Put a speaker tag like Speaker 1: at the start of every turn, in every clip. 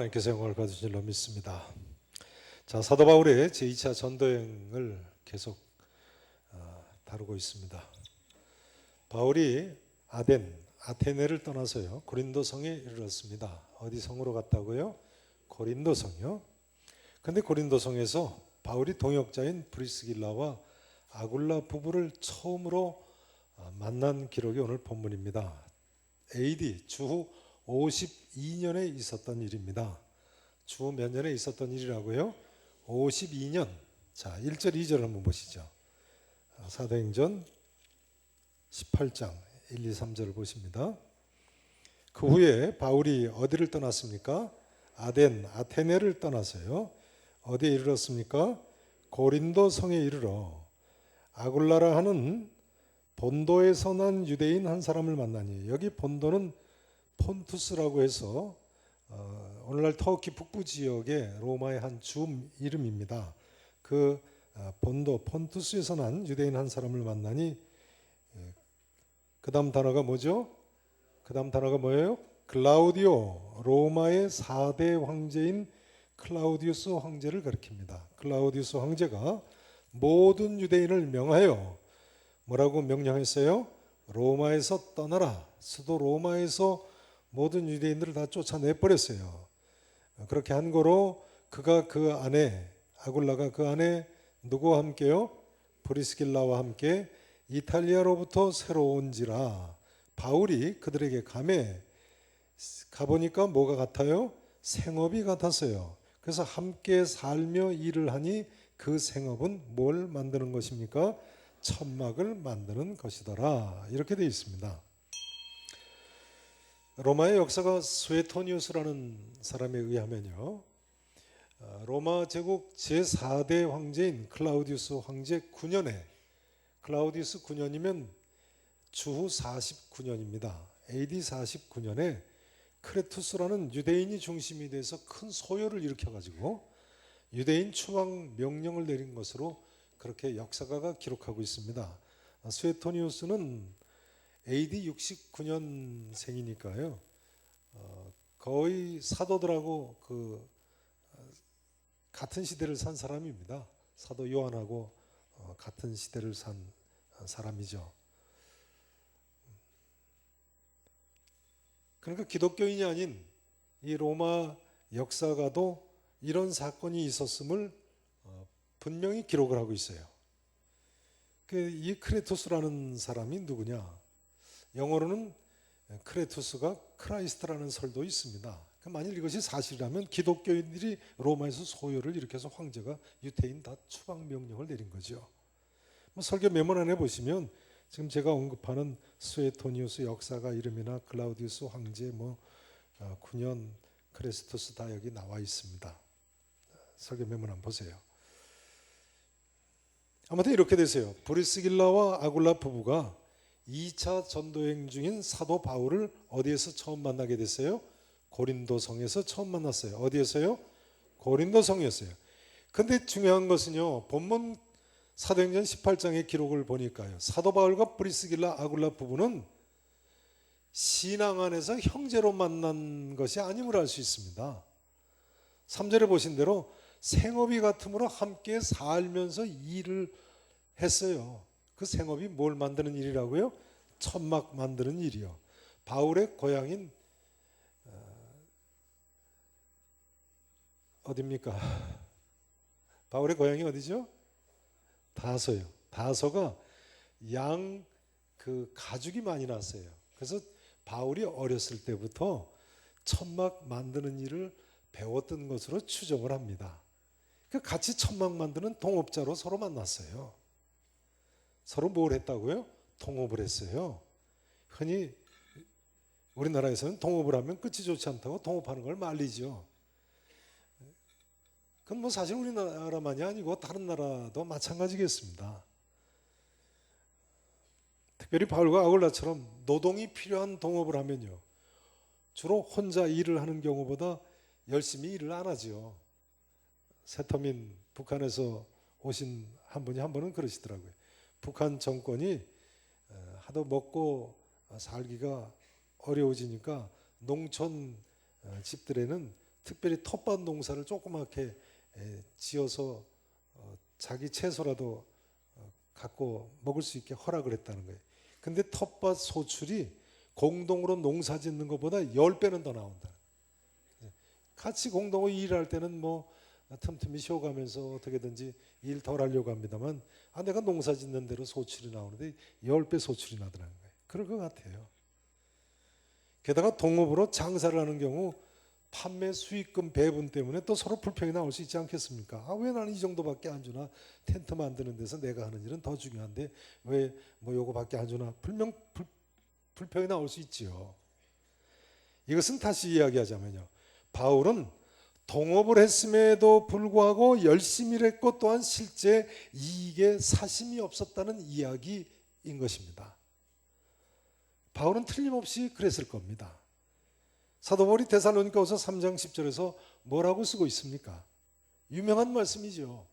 Speaker 1: 하나님께서 영광을 받으실 줄로 믿습니다. 자, 사도 바울의 제2차 전도여행을 계속 다루고 있습니다. 바울이 아테네를 떠나서요 고린도 성에 이르렀습니다. 어디 성으로 갔다고요? 고린도 성이요. 근데 고린도 성에서 바울이 동역자인 브리스길라와 아굴라 부부를 처음으로 만난 기록이 오늘 본문입니다. AD 주후 52년에 있었던 일입니다. 주후 몇 년에 있었던 일이라고요? 52년. 자, 1절 2절 한번 보시죠. 사도행전 18장 1, 2, 3절을 보십니다. 그 후에 바울이 어디를 떠났습니까? 아테네를 떠나서요 어디에 이르렀습니까? 고린도 성에 이르러 아굴라라 하는 본도에서 난 유대인 한 사람을 만나니, 여기 본도는 폰투스라고 해서 오늘날 터키 북부 지역의 로마의 한 주 이름입니다. 그 본도 폰투스에서 난 유대인 한 사람을 만나니, 그 다음 단어가 뭐죠? 그 다음 단어가 뭐예요? 클라우디오, 로마의 4대 황제인 클라우디우스 황제를 가리킵니다. 클라우디우스 황제가 모든 유대인을 명하여 뭐라고 명령했어요? 로마에서 떠나라. 수도 로마에서 모든 유대인들을 다 쫓아내버렸어요. 그렇게 한 거로 그가 그 안에, 아굴라가 그 안에 누구와 함께요? 브리스길라와 함께 이탈리아로부터 새로 온지라 바울이 그들에게 가보니까 뭐가 같아요? 생업이 같았어요. 그래서 함께 살며 일을 하니 그 생업은 뭘 만드는 것입니까? 천막을 만드는 것이더라. 이렇게 되어 있습니다. 로마의 역사가 스웨토니우스라는 사람에 의하면요, 로마 제국 제4대 황제인 클라우디우스 황제 9년에, 클라우디우스 9년이면 주후 49년입니다. AD 49년에 크레투스라는 유대인이 중심이 돼서 큰 소요를 일으켜가지고 유대인 추방 명령을 내린 것으로 그렇게 역사가가 기록하고 있습니다. 스웨토니우스는 AD 69년생이니까요. 거의 사도들하고 같은 시대를 산 사람입니다. 사도 요한하고 같은 시대를 산 사람이죠. 그러니까 기독교인이 아닌 이 로마 역사가도 이런 사건이 있었음을 분명히 기록을 하고 있어요. 이 크레투스라는 사람이 누구냐? 영어로는 크레투스가 크라이스트라는 설도 있습니다. 만일 이것이 사실이라면 기독교인들이 로마에서 소요를 일으켜서 황제가 유대인 다 추방 명령을 내린 거죠. 설교 메모 안에 보시면 지금 제가 언급하는 스웨토니우스 역사가 이름이나 클라우디우스 황제 9년 크레스투스 다 여기 나와 있습니다. 설교 메모 한번 보세요. 아무튼 이렇게 되세요. 브리스길라와 아굴라 부부가 2차 전도여행 중인 사도 바울을 어디에서 처음 만나게 됐어요? 고린도 성에서 처음 만났어요. 어디에서요? 고린도 성이었어요. 근데 중요한 것은요, 본문 사도행전 18장의 기록을 보니까요, 사도 바울과 브리스길라 아굴라 부부는 신앙 안에서 형제로 만난 것이 아님을 알 수 있습니다. 3절에 보신 대로 생업이 같으므로 함께 살면서 일을 했어요. 그 생업이 뭘 만드는 일이라고요? 천막 만드는 일이요. 바울의 고향인 어디입니까? 바울의 고향이 어디죠? 다소요. 다소가 가죽이 많이 났어요. 그래서 바울이 어렸을 때부터 천막 만드는 일을 배웠던 것으로 추정을 합니다. 같이 천막 만드는 동업자로 서로 만났어요. 서로 뭘 했다고요? 동업을 했어요. 흔히 우리나라에서는 동업을 하면 끝이 좋지 않다고 동업하는 걸 말리죠. 그건 사실 우리나라만이 아니고 다른 나라도 마찬가지겠습니다. 특별히 바울과 아굴라처럼 노동이 필요한 동업을 하면요, 주로 혼자 일을 하는 경우보다 열심히 일을 안 하죠. 세터민 북한에서 오신 한 분이 한 번은 그러시더라고요. 북한 정권이 하도 먹고 살기가 어려워지니까 농촌 집들에는 특별히 텃밭 농사를 조그맣게 지어서 자기 채소라도 갖고 먹을 수 있게 허락을 했다는 거예요. 근데 텃밭 소출이 공동으로 농사 짓는 것보다 10배는 더 나온다. 같이 공동으로 일할 때는 뭐 틈틈이 쉬어가면서 어떻게든지 일 덜 하려고 합니다만 내가 농사 짓는 대로 소출이 나오는데 10배 소출이 나더라는 거예요. 그럴 것 같아요. 게다가 동업으로 장사를 하는 경우 판매 수익금 배분 때문에 또 서로 불평이 나올 수 있지 않겠습니까? 왜 나는 이 정도밖에 안 주나? 텐트 만드는 데서 내가 하는 일은 더 중요한데 왜 뭐 요거밖에 안 주나? 불평이 나올 수 있지요. 이것은 다시 이야기하자면요, 바울은 동업을 했음에도 불구하고 열심히 일했고 또한 실제 이익에 사심이 없었다는 이야기인 것입니다. 바울은 틀림없이 그랬을 겁니다. 사도 바울이 데살로니가후서 3장 10절에서 뭐라고 쓰고 있습니까? 유명한 말씀이죠.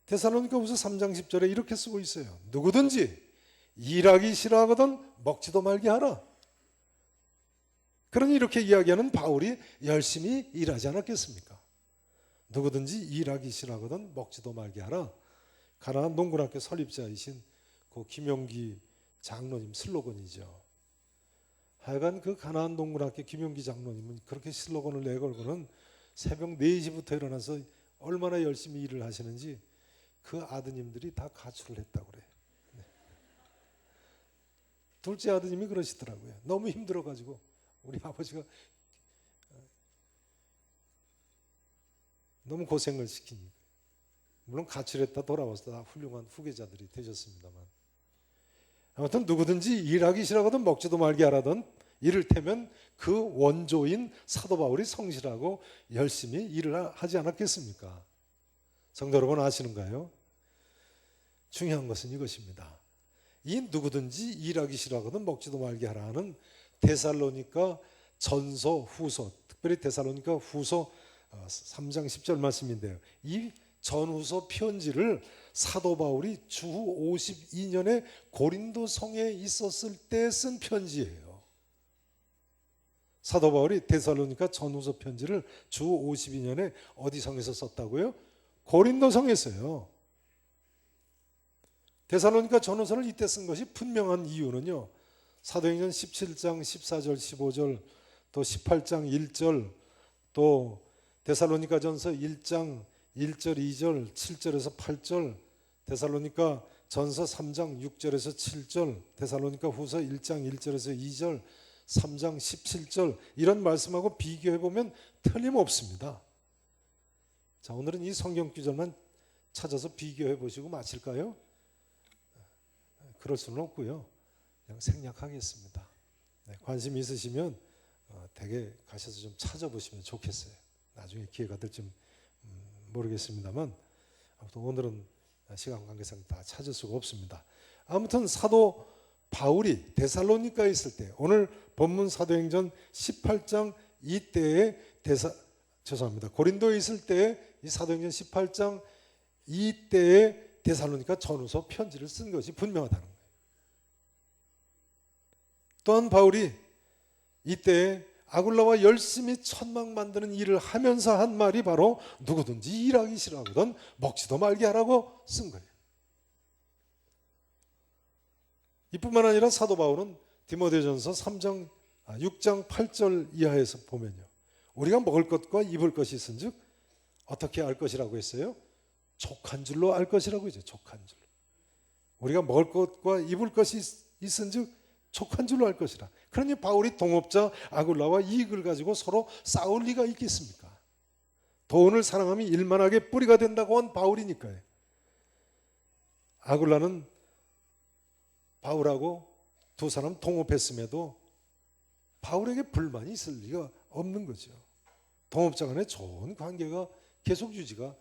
Speaker 1: 데살로니가후서 3장 10절에 이렇게 쓰고 있어요. 누구든지 일하기 싫어하거든 먹지도 말게 하라. 그러니 이렇게 이야기하는 바울이 열심히 일하지 않았겠습니까? 누구든지 일하기 싫어하거든 먹지도 말게 하라. 가나안 농군학교 설립자이신 그 김용기 장로님 슬로건이죠. 하여간 그 가나안 농군학교 김용기 장로님은 그렇게 슬로건을 내걸고는 새벽 4시부터 일어나서 얼마나 열심히 일을 하시는지 그 아드님들이 다 가출을 했다고 그래요. 네. 둘째 아드님이 그러시더라고요. 너무 힘들어가지고 우리 아버지가 너무 고생을 시키니까. 물론 가출했다 돌아와서 다 훌륭한 후계자들이 되셨습니다만, 아무튼 누구든지 일하기 싫어하거든 먹지도 말게 하라던, 이를테면 그 원조인 사도 바울이 성실하고 열심히 일을 하지 않았겠습니까? 성도 여러분 아시는가요? 중요한 것은 이것입니다. 이 누구든지 일하기 싫어하거든 먹지도 말게 하라는 데살로니가 전서 후서, 특별히 데살로니가 후서 3장 10절 말씀인데요, 이 전후서 편지를 사도 바울이 주후 52년에 고린도 성에 있었을 때 쓴 편지예요. 사도 바울이 데살로니가 전후서 편지를 주후 52년에 어디 성에서 썼다고요? 고린도 성에서요. 데살로니가 전후서를 이때 쓴 것이 분명한 이유는요, 사도행전 17장 14절 15절 또 18장 1절 또 데살로니가 전서 1장 1절 2절 7절에서 8절 데살로니가 전서 3장 6절에서 7절 데살로니가 후서 1장 1절에서 2절 3장 17절 이런 말씀하고 비교해보면 틀림없습니다. 자, 오늘은 이 성경 구절만 찾아서 비교해보시고 마칠까요? 그럴 수는 없고요, 그냥 생략하겠습니다. 네, 관심 있으시면 댁에 가셔서 좀 찾아보시면 좋겠어요. 나중에 기회가 될지 모르겠습니다만 아무튼 오늘은 시간 관계상 다 찾을 수가 없습니다. 아무튼 사도 바울이 데살로니가에 있을 때, 오늘 본문 사도행전 18장 이때에 고린도에 있을 때 이 사도행전 18장 이때에 데살로니가 전후서 편지를 쓴 것이 분명하다는 거예요. 또한 바울이 이때 아굴라와 열심히 천막 만드는 일을 하면서 한 말이 바로 누구든지 일하기 싫어하거든 먹지도 말게 하라고 쓴 거예요. 이뿐만 아니라 사도 바울은 디모데전서 6장 8절 이하에서 보면요, 우리가 먹을 것과 입을 것이 있은즉 어떻게 알 것이라고 했어요? 족한 줄로 알 것이라고 했죠. 족한 줄로. 우리가 먹을 것과 입을 것이 있은즉 족한 줄로 알 것이라. 그러니 바울이 동업자 아굴라와 이익을 가지고 서로 싸울 리가 있겠습니까? 돈을 사랑하면 일만하게 뿌리가 된다고 한 바울이니까요. 아굴라는 바울하고 두 사람 동업했음에도 바울에게 불만이 있을 리가 없는 거죠. 동업자 간의 좋은 관계가 계속 유지가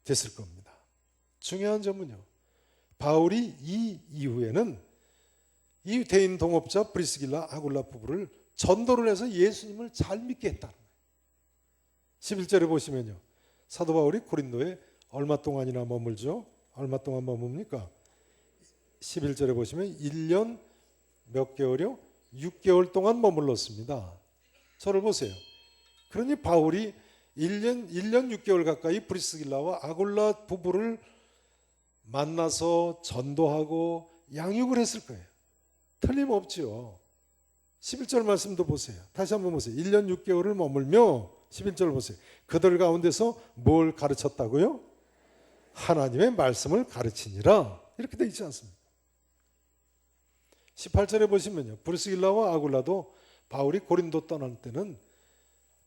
Speaker 1: 됐을 겁니다. 중요한 점은요, 바울이 이 이후에는 이 유대인 동업자 브리스길라 아굴라 부부를 전도를 해서 예수님을 잘 믿게 했다는 거예요. 11절에 보시면요, 사도 바울이 고린도에 얼마 동안이나 머물죠? 얼마 동안 머뭅니까? 11절에 보시면 1년 몇 개월이요? 6개월 동안 머물렀습니다. 저를 보세요. 그러니 바울이 1년 6개월 가까이 브리스길라와 아굴라 부부를 만나서 전도하고 양육을 했을 거예요. 틀림없지요. 11절 말씀도 보세요. 다시 한번 보세요. 1년 6개월을 머물며 11절 보세요. 그들 가운데서 뭘 가르쳤다고요? 하나님의 말씀을 가르치니라. 이렇게 되어 있지 않습니까? 18절에 보시면요. 브리스길라와 아굴라도 바울이 고린도 떠날 때는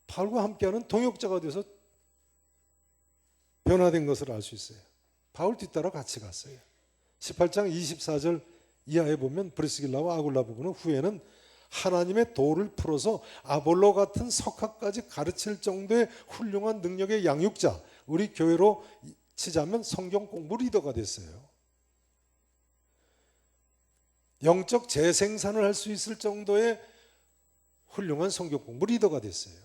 Speaker 1: 바울과 함께하는 동역자가 돼서 변화된 것을 알 수 있어요. 바울 뒤따라 같이 갔어요. 18장 24절 이하에 보면 브리스길라와 아굴라 부부는 후에는 하나님의 도를 풀어서 아볼로 같은 석학까지 가르칠 정도의 훌륭한 능력의 양육자, 우리 교회로 치자면 성경 공부 리더가 됐어요. 영적 재생산을 할 수 있을 정도의 훌륭한 성경 공부 리더가 됐어요.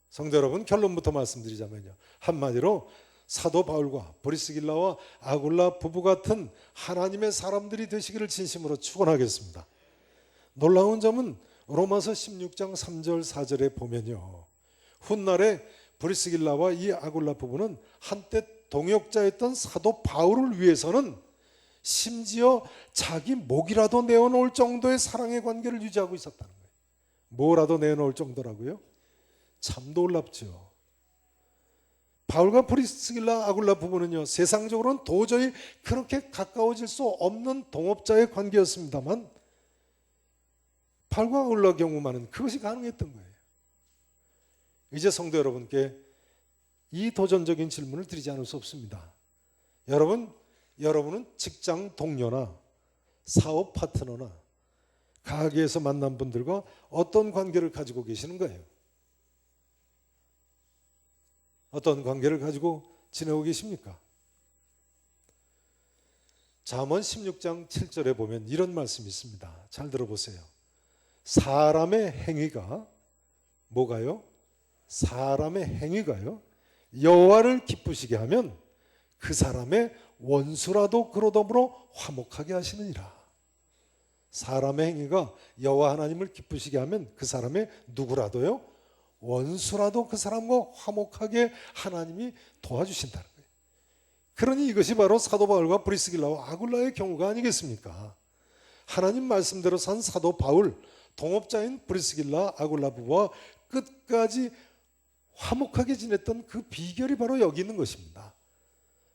Speaker 1: 성도 여러분, 결론부터 말씀드리자면요, 한마디로 사도 바울과 브리스길라와 아굴라 부부 같은 하나님의 사람들이 되시기를 진심으로 축원하겠습니다. 놀라운 점은 로마서 16장 3절 4절에 보면요, 훗날에 브리스길라와 이 아굴라 부부는 한때 동역자였던 사도 바울을 위해서는 심지어 자기 목이라도 내어놓을 정도의 사랑의 관계를 유지하고 있었다는 거예요. 뭐라도 내어놓을 정도라고요? 참 놀랍죠. 바울과 브리스길라 아굴라 부부는요, 세상적으로는 도저히 그렇게 가까워질 수 없는 동업자의 관계였습니다만 바울과 아굴라 경우만은 그것이 가능했던 거예요. 이제 성도 여러분께 이 도전적인 질문을 드리지 않을 수 없습니다. 여러분은 직장 동료나 사업 파트너나 가게에서 만난 분들과 어떤 관계를 가지고 계시는 거예요? 어떤 관계를 가지고 지내고 계십니까? 잠언 16장 7절에 보면 이런 말씀이 있습니다. 잘 들어보세요. 사람의 행위가 뭐가요? 사람의 행위가요, 여호와를 기쁘시게 하면 그 사람의 원수라도 그로 더불어 화목하게 하시느니라. 사람의 행위가 여호와 하나님을 기쁘시게 하면 그 사람의 누구라도요, 원수라도 그 사람과 화목하게 하나님이 도와주신다는 거예요. 그러니 이것이 바로 사도 바울과 브리스길라와 아굴라의 경우가 아니겠습니까? 하나님 말씀대로 산 사도 바울, 동업자인 브리스길라 아굴라 부부와 끝까지 화목하게 지냈던 그 비결이 바로 여기 있는 것입니다.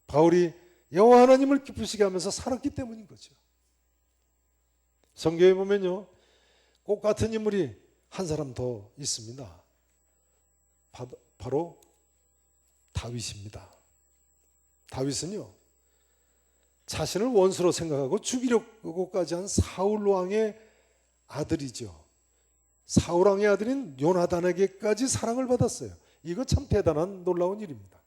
Speaker 1: 바울이 여호와 하나님을 기쁘시게 하면서 살았기 때문인 거죠. 성경에 보면요, 꼭 같은 인물이 한 사람 더 있습니다. 바로 다윗입니다. 다윗은요, 자신을 원수로 생각하고 죽이려고까지 한 사울 왕의 아들이죠. 사울 왕의 아들인 요나단에게까지 사랑을 받았어요. 이거 참 대단한 놀라운 일입니다.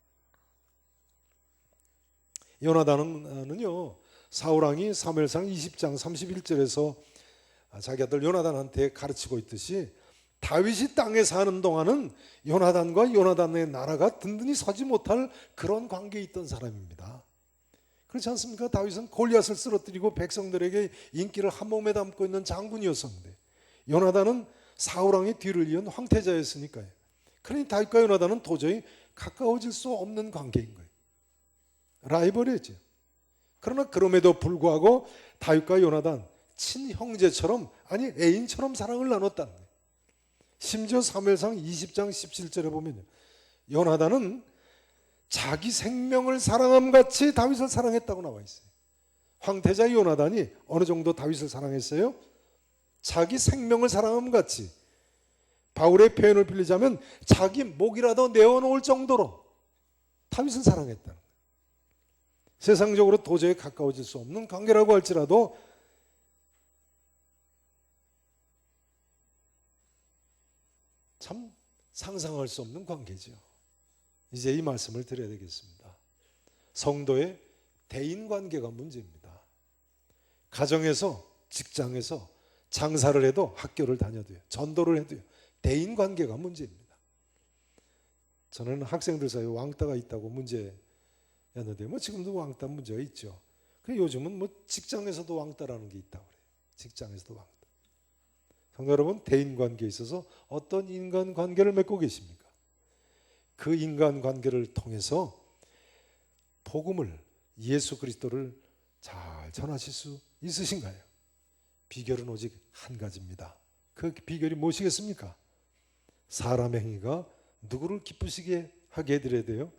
Speaker 1: 요나단은요, 사울 왕이 사무엘상 20장 31절에서 자기 아들 요나단한테 가르치고 있듯이 다윗이 땅에 사는 동안은 요나단과 요나단의 나라가 든든히 서지 못할 그런 관계에 있던 사람입니다. 그렇지 않습니까? 다윗은 골리앗을 쓰러뜨리고 백성들에게 인기를 한 몸에 담고 있는 장군이었었는데, 요나단은 사울 왕의 뒤를 이은 황태자였으니까요. 그러니 다윗과 요나단은 도저히 가까워질 수 없는 관계인 거예요. 라이벌이었죠. 그러나 그럼에도 불구하고 다윗과 요나단 친형제처럼, 아니 애인처럼 사랑을 나눴다는 거예요. 심지어 사무엘상 20장 17절에 보면요, 요나단은 자기 생명을 사랑함같이 다윗을 사랑했다고 나와 있어요. 황태자 요나단이 어느 정도 다윗을 사랑했어요? 자기 생명을 사랑함같이, 바울의 표현을 빌리자면 자기 목이라도 내어놓을 정도로 다윗을 사랑했다는 거예요. 세상적으로 도저히 가까워질 수 없는 관계라고 할지라도 참 상상할 수 없는 관계죠. 이제 이 말씀을 드려야 되겠습니다. 성도의 대인관계가 문제입니다. 가정에서, 직장에서, 장사를 해도, 학교를 다녀도요, 전도를 해도요, 대인관계가 문제입니다. 저는 학생들 사이에 왕따가 있다고 문제였는데, 지금도 왕따 문제가 있죠. 요즘은 직장에서도 왕따라는 게 있다고 그래요. 직장에서도 왕따. 성도 여러분, 대인관계에 있어서 어떤 인간관계를 맺고 계십니까? 그 인간관계를 통해서 복음을, 예수 그리스도를 잘 전하실 수 있으신가요? 비결은 오직 한 가지입니다. 그 비결이 무엇이겠습니까? 사람의 행위가 누구를 기쁘시게 하게 해드려야 돼요?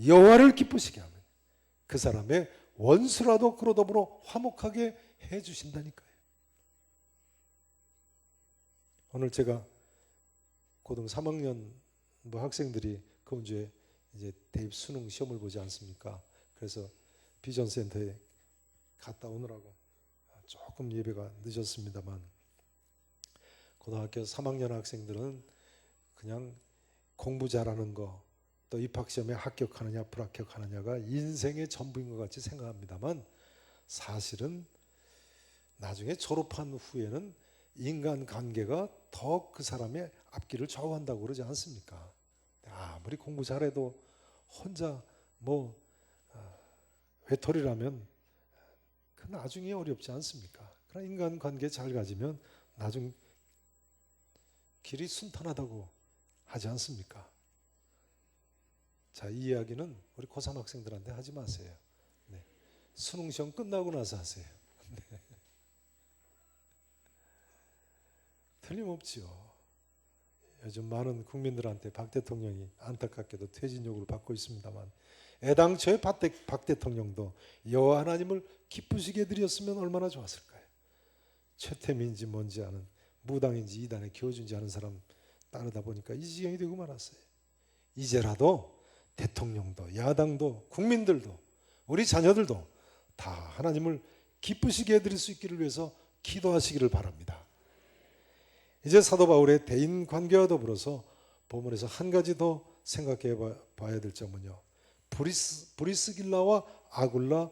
Speaker 1: 여호와를 기쁘시게 하면 그 사람의 원수라도 그로 더불어 화목하게 해주신다니까요. 오늘 제가 고등 3학년 학생들이 그번 주에 이제 대입 수능 시험을 보지 않습니까? 그래서 비전센터에 갔다 오느라고 조금 예배가 늦었습니다만, 고등학교 3학년 학생들은 그냥 공부 잘하는 거, 또 입학시험에 합격하느냐 불합격하느냐가 인생의 전부인 것 같이 생각합니다만, 사실은 나중에 졸업한 후에는 인간관계가 더 그 사람의 앞길을 좌우한다고 그러지 않습니까? 아무리 공부 잘해도 혼자 외톨이라면 그 나중에 어렵지 않습니까? 그러나 인간관계 잘 가지면 나중 길이 순탄하다고 하지 않습니까? 자, 이 이야기는 우리 고3 학생들한테 하지 마세요. 네. 수능 시험 끝나고 나서 하세요. 네. 틀림없지요. 요즘 많은 국민들한테 박 대통령이 안타깝게도 퇴진 요구를 받고 있습니다만, 애당초에 박 대통령도 여호와 하나님을 기쁘시게 드렸으면 얼마나 좋았을까요? 최태민인지 뭔지 아는, 무당인지 이단에 교주인지 아는 사람 따르다 보니까 이 지경이 되고 말았어요. 이제라도 대통령도 야당도 국민들도 우리 자녀들도 다 하나님을 기쁘시게 해드릴 수 있기를 위해서 기도하시기를 바랍니다. 이제 사도 바울의 대인관계와 더불어서 본문에서 한 가지 더 생각해 봐야 될 점은요, 브리스길라와 아굴라,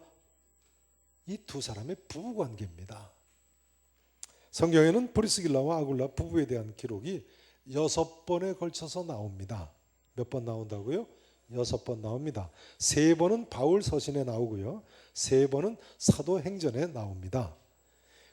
Speaker 1: 이 두 사람의 부부관계입니다. 성경에는 브리스길라와 아굴라 부부에 대한 기록이 6번에 걸쳐서 나옵니다. 몇 번 나온다고요? 6번 나옵니다. 3번은 바울 서신에 나오고요, 3번은 사도행전에 나옵니다.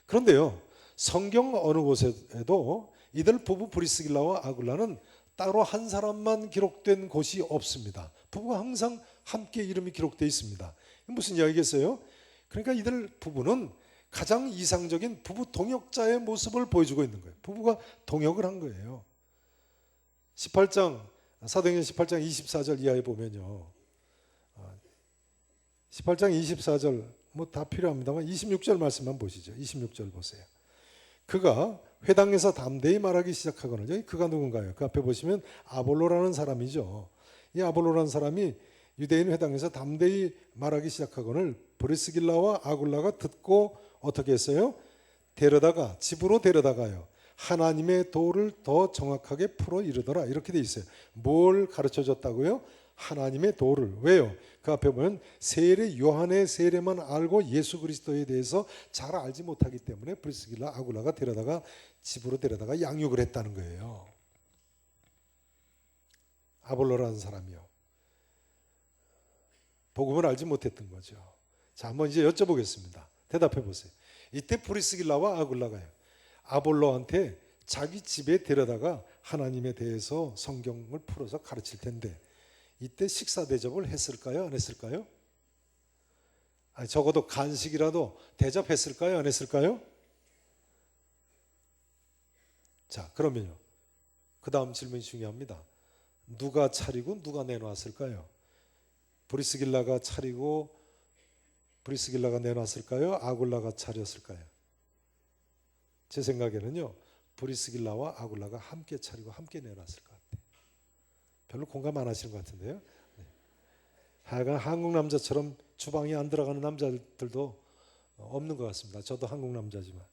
Speaker 1: 그런데요, 성경 어느 곳에도 이들 부부 브리스길라와 아굴라는 따로 한 사람만 기록된 곳이 없습니다. 부부가 항상 함께 이름이 기록되어 있습니다. 무슨 이야기겠어요? 그러니까 이들 부부는 가장 이상적인 부부 동역자의 모습을 보여주고 있는 거예요. 부부가 동역을 한 거예요. 18장, 사도행전 18장 24절 이하에 보면요, 18장 24절 다 필요합니다만 26절 말씀만 보시죠. 26절 보세요. 그가 회당에서 담대히 말하기 시작하거늘, 여기 그가 누군가요? 그 앞에 보시면 아볼로라는 사람이죠. 이 아볼로라는 사람이 유대인 회당에서 담대히 말하기 시작하거늘 브리스길라와 아굴라가 듣고 어떻게 했어요? 집으로 데려다가요, 하나님의 도를 더 정확하게 풀어 이르더라, 이렇게 돼 있어요. 뭘 가르쳐 줬다고요? 하나님의 도를. 왜요? 그 앞에 보면 세례, 요한의 세례만 알고 예수 그리스도에 대해서 잘 알지 못하기 때문에 브리스길라 아굴라가 집으로 데려다가 양육을 했다는 거예요. 아볼로라는 사람이요, 복음을 알지 못했던 거죠. 자, 한번 이제 여쭤보겠습니다. 대답해 보세요. 이때 브리스길라와 아굴라가요, 아볼로한테 자기 집에 데려다가 하나님에 대해서 성경을 풀어서 가르칠 텐데, 이때 식사 대접을 했을까요? 안 했을까요? 아니, 적어도 간식이라도 대접했을까요? 안 했을까요? 자, 그러면요, 그 다음 질문이 중요합니다. 누가 차리고 누가 내놓았을까요? 브리스길라가 차리고 브리스길라가 내놨을까요? 아굴라가 차렸을까요? 제 생각에는요, 브리스길라와 아굴라가 함께 차리고 함께 내놨을 것 같아요. 별로 공감 안 하시는 것 같은데요. 네. 하여간 한국 남자처럼 주방에 안 들어가는 남자들도 없는 것 같습니다. 저도 한국 남자지만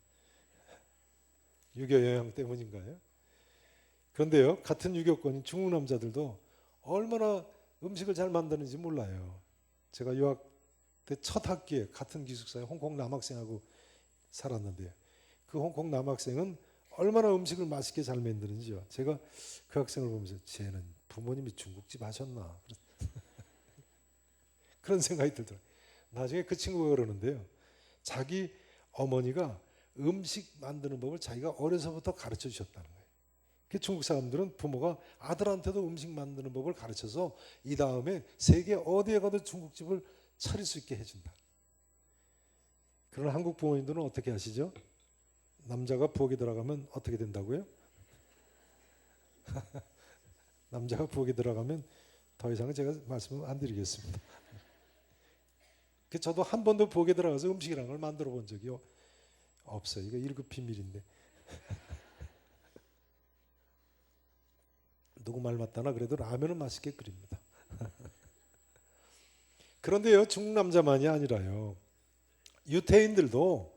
Speaker 1: 유교 영향 때문인가요? 그런데요, 같은 유교권인 중국 남자들도 얼마나 음식을 잘 만드는지 몰라요. 제가 유학 때 첫 학기에 같은 기숙사에 홍콩 남학생하고 살았는데요, 그 홍콩 남학생은 얼마나 음식을 맛있게 잘 만드는지요. 제가 그 학생을 보면서 쟤는 부모님이 중국집 하셨나 그런 생각이 들더라고요. 나중에 그 친구가 그러는데요, 자기 어머니가 음식 만드는 법을 자기가 어려서부터 가르쳐 주셨다는 거예요. 중국 사람들은 부모가 아들한테도 음식 만드는 법을 가르쳐서 이 다음에 세계 어디에 가도 중국집을 차릴 수 있게 해준다. 그러나 한국 부모님들은 어떻게 하시죠? 남자가 부엌에 들어가면 어떻게 된다고요? 남자가 부엌에 들어가면 더 이상은 제가 말씀을 안 드리겠습니다. 저도 한 번도 부엌에 들어가서 음식이라는 걸 만들어 본 적이 없어요. 이거 1급 비밀인데. 누구 말 맞다나 그래도 라면은 맛있게 끓입니다. 그런데요, 중국 남자만이 아니라요, 유태인들도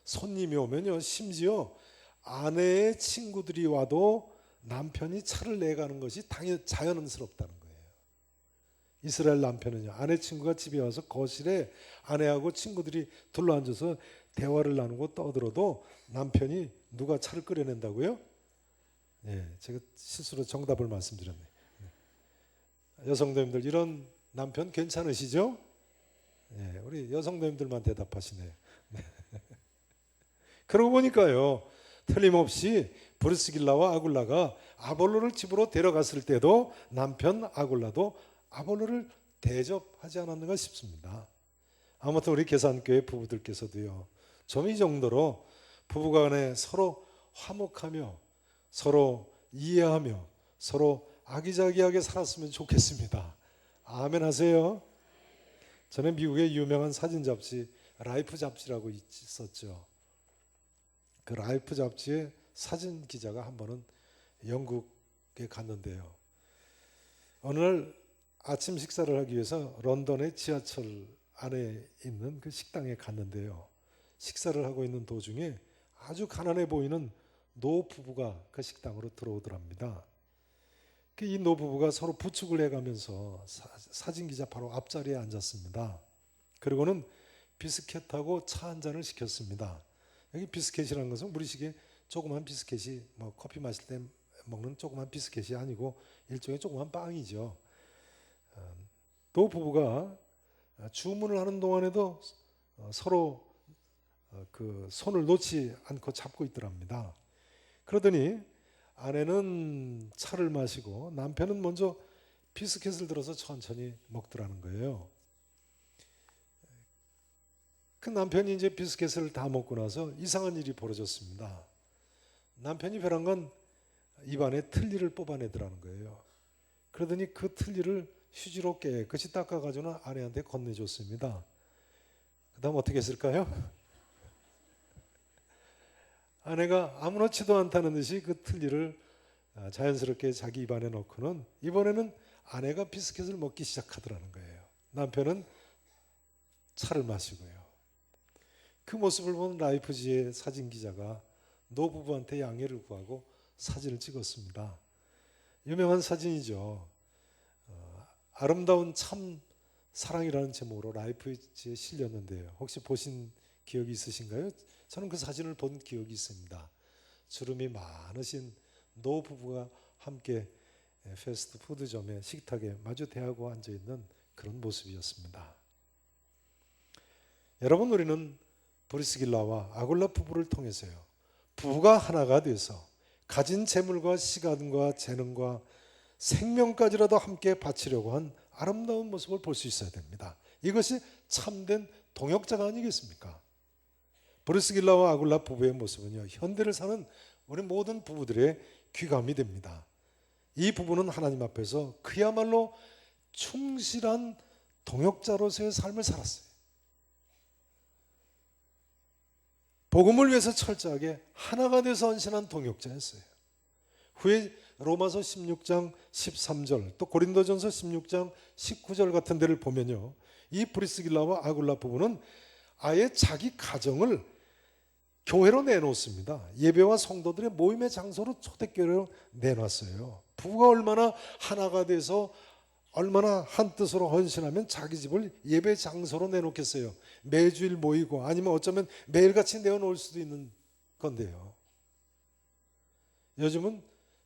Speaker 1: 손님이 오면요, 심지어 아내의 친구들이 와도 남편이 차를 내가는 것이 자연스럽다는 거예요. 이스라엘 남편은요, 아내 친구가 집에 와서 거실에 아내하고 친구들이 둘러앉아서 대화를 나누고 떠들어도 남편이 누가 차를 끓여낸다고요? 예, 제가 실수로 정답을 말씀드렸네요. 여성님들 이런 남편 괜찮으시죠? 예, 우리 여성님들만 대답하시네요. 네. 그러고 보니까요, 틀림없이 브리스길라와 아굴라가 아볼로를 집으로 데려갔을 때도 남편 아굴라도 아볼로를 대접하지 않았는가 싶습니다. 아무튼 우리 계산교회 부부들께서도요, 좀 이 정도로 부부간에 서로 화목하며 서로 이해하며 서로 아기자기하게 살았으면 좋겠습니다. 아멘 하세요. 전에 미국의 유명한 사진 잡지 라이프 잡지라고 있었죠. 그 라이프 잡지의 사진 기자가 한 번은 영국에 갔는데요, 어느 날 아침 식사를 하기 위해서 런던의 지하철 안에 있는 그 식당에 갔는데요, 식사를 하고 있는 도중에 아주 가난해 보이는 노부부가 그 식당으로 들어오더랍니다. 이 노부부가 서로 부축을 해가면서 사진기자 바로 앞자리에 앉았습니다. 그리고는 비스켓하고 차 한 잔을 시켰습니다. 여기 비스켓이라는 것은 우리식의 조그만 비스켓이 뭐 커피 마실 때 먹는 조그만 비스켓이 아니고 일종의 조그만 빵이죠. 노부부가 주문을 하는 동안에도 서로 그 손을 놓지 않고 잡고 있더랍니다. 그러더니 아내는 차를 마시고 남편은 먼저 비스켓을 들어서 천천히 먹더라는 거예요. 그 남편이 이제 비스켓을 다 먹고 나서 이상한 일이 벌어졌습니다. 남편이 벼랑간 입안에 틀니를 뽑아내더라는 거예요. 그러더니 그 틀니를 휴지로 깨끗이 닦아가지고 아내한테 건네줬습니다. 그 다음 어떻게 했을까요? 아내가 아무렇지도 않다는 듯이 그 틀니를 자연스럽게 자기 입안에 넣고는 이번에는 아내가 비스켓을 먹기 시작하더라는 거예요. 남편은 차를 마시고요. 그 모습을 본 라이프지의 사진기자가 노부부한테 양해를 구하고 사진을 찍었습니다. 유명한 사진이죠. 아름다운 참 사랑이라는 제목으로 라이프지에 실렸는데요. 혹시 보신 기억이 있으신가요? 저는 그 사진을 본 기억이 있습니다. 주름이 많으신 노부부가 함께 패스트푸드점의 식탁에 마주 대하고 앉아있는 그런 모습이었습니다. 여러분, 우리는 브리스길라와 아굴라 부부를 통해서요, 부부가 하나가 돼서 가진 재물과 시간과 재능과 생명까지라도 함께 바치려고 한 아름다운 모습을 볼 수 있어야 됩니다. 이것이 참된 동역자가 아니겠습니까? 브리스길라와 아굴라 부부의 모습은요, 현대를 사는 우리 모든 부부들의 귀감이 됩니다. 이 부부는 하나님 앞에서 그야말로 충실한 동역자로서의 삶을 살았어요. 복음을 위해서 철저하게 하나가 돼서 헌신한 동역자였어요. 후에 로마서 16장 13절 또 고린도전서 16장 19절 같은 데를 보면요, 이 브리스길라와 아굴라 부부는 아예 자기 가정을 교회로 내놓습니다. 예배와 성도들의 모임의 장소로 초대교회로 내놨어요. 부부가 얼마나 하나가 돼서 얼마나 한 뜻으로 헌신하면 자기 집을 예배 장소로 내놓겠어요. 매주일 모이고 아니면 어쩌면 매일같이 내어놓을 수도 있는 건데요. 요즘은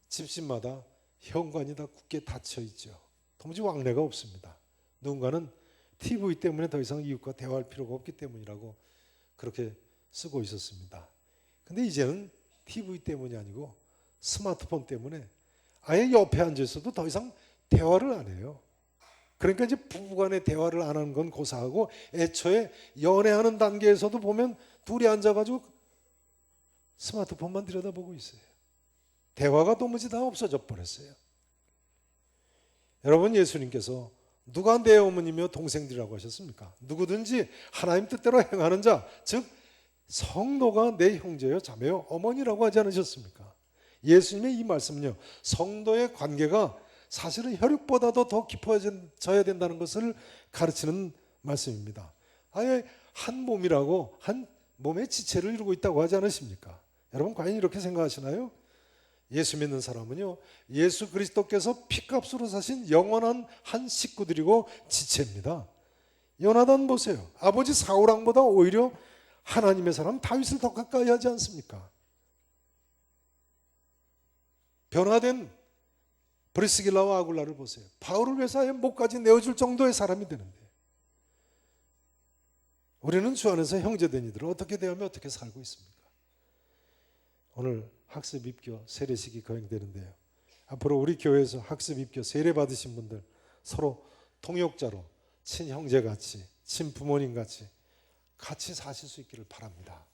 Speaker 1: 집집마다 현관이 다 굳게 닫혀 있죠. 도무지 왕래가 없습니다. 누군가는 TV 때문에 더 이상 이웃과 대화할 필요가 없기 때문이라고 그렇게 쓰고 있었습니다. 근데 이제는 TV 때문이 아니고 스마트폰 때문에 아예 옆에 앉아 있어도 더 이상 대화를 안 해요. 그러니까 이제 부부간의 대화를 안 하는 건 고사하고, 애초에 연애하는 단계에서도 보면 둘이 앉아가지고 스마트폰만 들여다보고 있어요. 대화가 도무지 다 없어져 버렸어요. 여러분, 예수님께서 누가 내 어머니며 동생들이라고 하셨습니까? 누구든지 하나님 뜻대로 행하는 자, 즉 성도가 내 형제요 자매요 어머니라고 하지 않으셨습니까? 예수님의 이 말씀은요, 성도의 관계가 사실은 혈육보다도 더 깊어져야 된다는 것을 가르치는 말씀입니다. 아예 한 몸이라고, 한 몸의 지체를 이루고 있다고 하지 않으십니까? 여러분, 과연 이렇게 생각하시나요? 예수 믿는 사람은요, 예수 그리스도께서 피값으로 사신 영원한 한 식구들이고 지체입니다. 요나단 보세요. 아버지 사울왕보다 오히려 하나님의 사람 다윗을 더 가까이 하지 않습니까? 변화된 브리스길라와 아굴라를 보세요. 바울을 위해서 목까지 내어줄 정도의 사람이 되는데, 우리는 주 안에서 형제된 이들을 어떻게 대하며 어떻게 살고 있습니까? 오늘 학습 입교 세례식이 거행되는데요, 앞으로 우리 교회에서 학습 입교 세례 받으신 분들 서로 통역자로 친형제같이, 친부모님같이 같이 사실 수 있기를 바랍니다.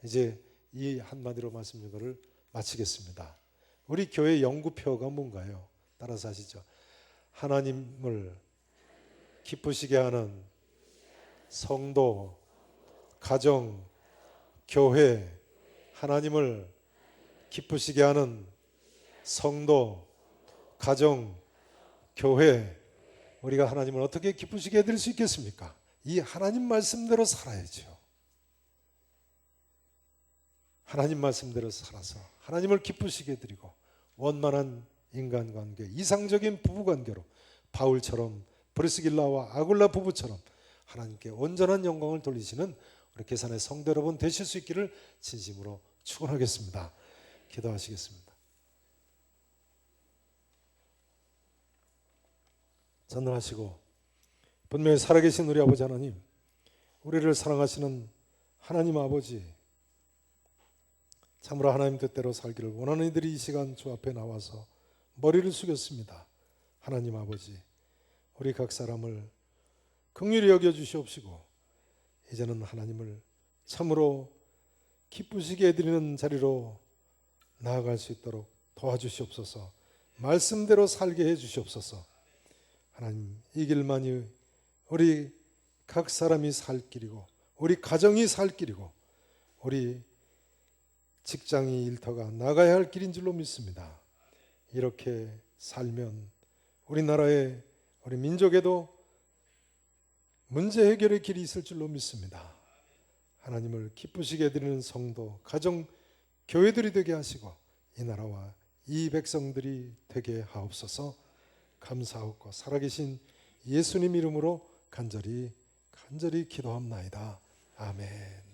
Speaker 1: 이제 이 한마디로 말씀 이거를 마치겠습니다. 우리 교회 연구표가 뭔가요? 따라서 하시죠. 하나님을 기쁘시게 하는 성도, 가정, 교회. 하나님을 기쁘시게 하는 성도, 가정, 교회. 우리가 하나님을 어떻게 기쁘시게 해드릴 수 있겠습니까? 이 하나님 말씀대로 살아야죠. 하나님 말씀대로 살아서 하나님을 기쁘시게 해드리고, 원만한 인간관계, 이상적인 부부관계로 바울처럼, 브리스길라와 아굴라 부부처럼 하나님께 온전한 영광을 돌리시는 우리 계산의 성도 여러분 되실 수 있기를 진심으로 축원하겠습니다. 기도하시겠습니다. 전능하시고 분명히 살아계신 우리 아버지 하나님, 우리를 사랑하시는 하나님 아버지, 참으로 하나님 뜻대로 살기를 원하는 이들이 이 시간 주 앞에 나와서 머리를 숙였습니다. 하나님 아버지, 우리 각 사람을 긍휼히 여겨주시옵시고, 이제는 하나님을 참으로 기쁘시게 해드리는 자리로 나아갈 수 있도록 도와주시옵소서. 말씀대로 살게 해주시옵소서. 하나님, 이 길만이 우리 각 사람이 살 길이고, 우리 가정이 살 길이고, 우리 직장이 일터가 나가야 할 길인 줄로 믿습니다. 이렇게 살면 우리나라에, 우리 민족에도 문제 해결의 길이 있을 줄로 믿습니다. 하나님을 기쁘시게 해드리는 성도, 가정, 교회들이 되게 하시고 이 나라와 이 백성들이 되게 하옵소서. 감사하고 살아계신 예수님 이름으로 간절히 기도합나이다. 아멘.